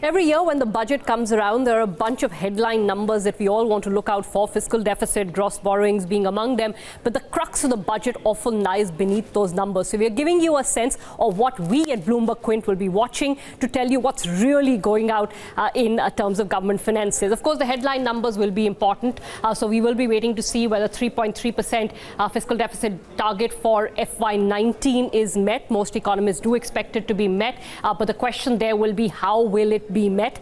Every year when the budget comes around, there are a bunch of headline numbers that we all want to look out for, fiscal deficit, gross borrowings being among them. But the crux of the budget often lies beneath those numbers. So we are giving you a sense of what we at Bloomberg Quint will be watching to tell you what's really going out in terms of government finances. Of course, the headline numbers will be important. So we will be waiting to see whether 3.3% fiscal deficit target for FY19 is met. Most economists do expect it to be met. But the question there will be, how will it be met?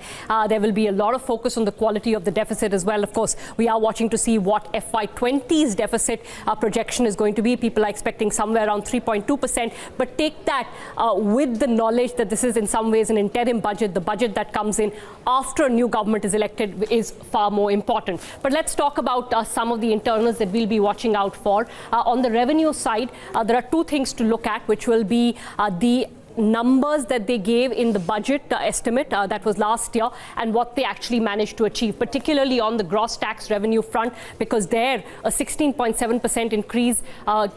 There will be a lot of focus on the quality of the deficit as well. Of course, we are watching to see what FY20's deficit projection is going to be. People are expecting somewhere around 3.2%. But take that with the knowledge that this is in some ways an interim budget. The budget that comes in after a new government is elected is far more important. But let's talk about some of the internals that we'll be watching out for. On the revenue side, there are two things to look at, which will be the numbers that they gave in the budget estimate that was last year and what they actually managed to achieve, particularly on the gross tax revenue front, because there a 16.7% increase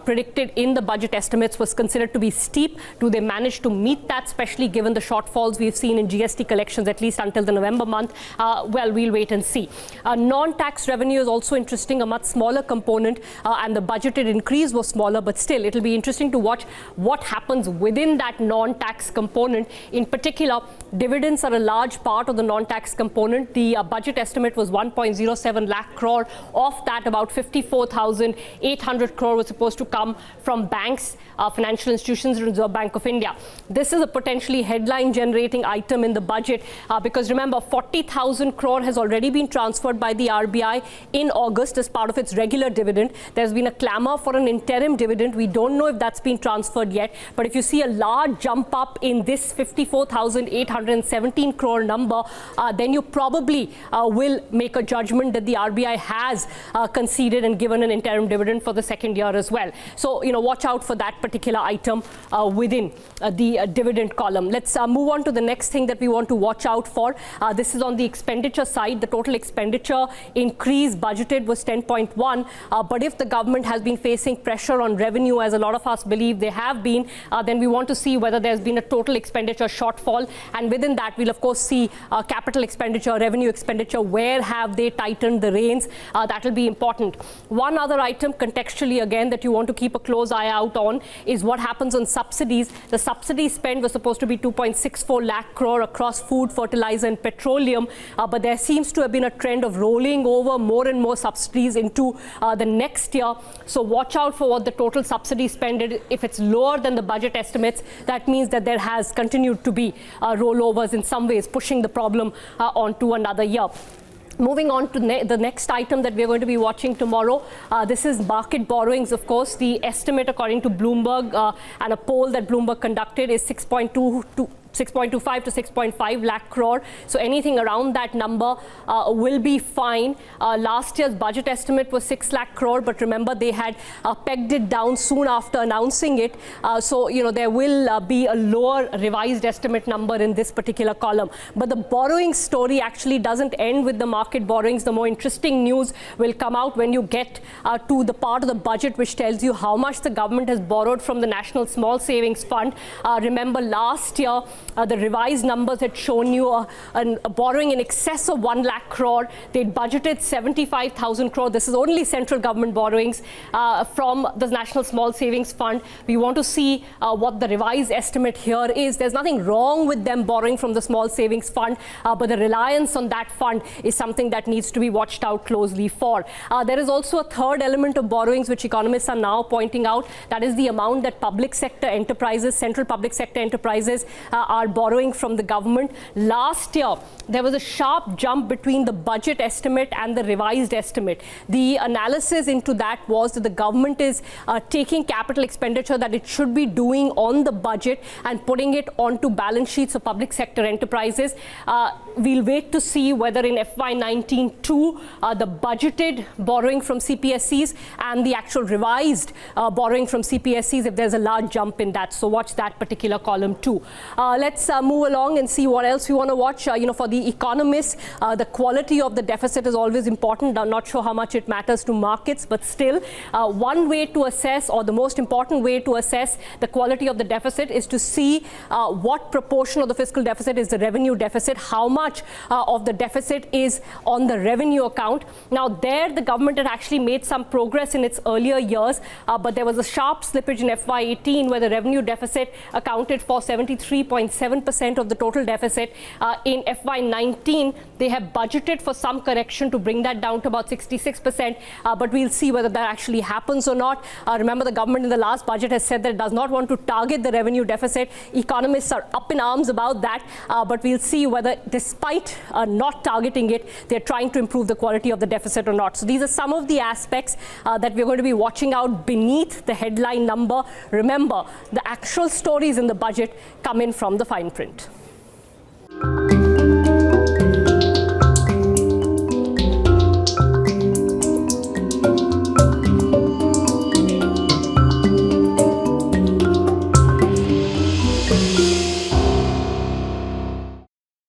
predicted in the budget estimates was considered to be steep. Do they manage to meet that, especially given the shortfalls we've seen in GST collections at least until the November month? Well, we'll wait and see. Non-tax revenue is also interesting, a much smaller component, and the budgeted increase was smaller, but still it'll be interesting to watch what happens within that non-tax component. In particular, dividends are a large part of the non-tax component. The budget estimate was 1.07 lakh crore. Of that, about 54,800 crore was supposed to come from banks, financial institutions, Reserve Bank of India. This is a potentially headline-generating item in the budget because remember, 40,000 crore has already been transferred by the RBI in August as part of its regular dividend. There's been a clamor for an interim dividend. We don't know if that's been transferred yet, but if you see a large jump up in this 54,817 crore number, then you probably will make a judgment that the RBI has conceded and given an interim dividend for the second year as well. So, watch out for that particular item within the dividend column. Let's move on to the next thing that we want to watch out for. This is on the expenditure side. The total expenditure increase budgeted was 10.1, but if the government has been facing pressure on revenue, as a lot of us believe they have been, then we want to see whether there's been a total expenditure shortfall, and within that we'll of course see capital expenditure, revenue expenditure, where have they tightened the reins. That will be important. One other item contextually again that you want to keep a close eye out on is what happens on subsidies. The subsidy spend was supposed to be 2.64 lakh crore across food, fertilizer and petroleum, but there seems to have been a trend of rolling over more and more subsidies into the next year. So watch out for what the total subsidy spend is. If it's lower than the budget estimates, that means that there has continued to be rollovers in some ways, pushing the problem onto another year. Moving on to the next item that we're going to be watching tomorrow. This is market borrowings, of course. The estimate, according to Bloomberg and a poll that Bloomberg conducted, is 6.25 to 6.5 lakh crore. So anything around that number will be fine. Last year's budget estimate was 6 lakh crore, but remember they had pegged it down soon after announcing it. So, there will be a lower revised estimate number in this particular column. But the borrowing story actually doesn't end with the market borrowings. The more interesting news will come out when you get to the part of the budget which tells you how much the government has borrowed from the National Small Savings Fund. Remember last year, the revised numbers had shown you a borrowing in excess of 1 lakh crore. They'd budgeted 75,000 crore. This is only central government borrowings from the National Small Savings Fund. We want to see what the revised estimate here is. There's nothing wrong with them borrowing from the Small Savings Fund, but the reliance on that fund is something that needs to be watched out closely for. There is also a third element of borrowings which economists are now pointing out. That is the amount that public sector enterprises, central public sector enterprises are borrowing from the government. Last year, there was a sharp jump between the budget estimate and the revised estimate. The analysis into that was that the government is taking capital expenditure that it should be doing on the budget and putting it onto balance sheets of public sector enterprises. We'll wait to see whether in FY19 too, the budgeted borrowing from CPSCs and the actual revised borrowing from CPSCs, if there's a large jump in that. So watch that particular column too. let's move along and see what else we want to watch. For the economists, the quality of the deficit is always important. I'm not sure how much it matters to markets, but still, one way to assess, or the most important way to assess the quality of the deficit, is to see what proportion of the fiscal deficit is the revenue deficit, how much of the deficit is on the revenue account. Now, there the government had actually made some progress in its earlier years, but there was a sharp slippage in FY18 where the revenue deficit accounted for 73.7% of the total deficit. In FY19, they have budgeted for some correction to bring that down to about 66%, but we'll see whether that actually happens or not. Remember, the government in the last budget has said that it does not want to target the revenue deficit. Economists are up in arms about that, but we'll see whether, despite not targeting it, they're trying to improve the quality of the deficit or not. So these are some of the aspects that we're going to be watching out beneath the headline number. Remember, the actual stories in the budget come in from the fine print.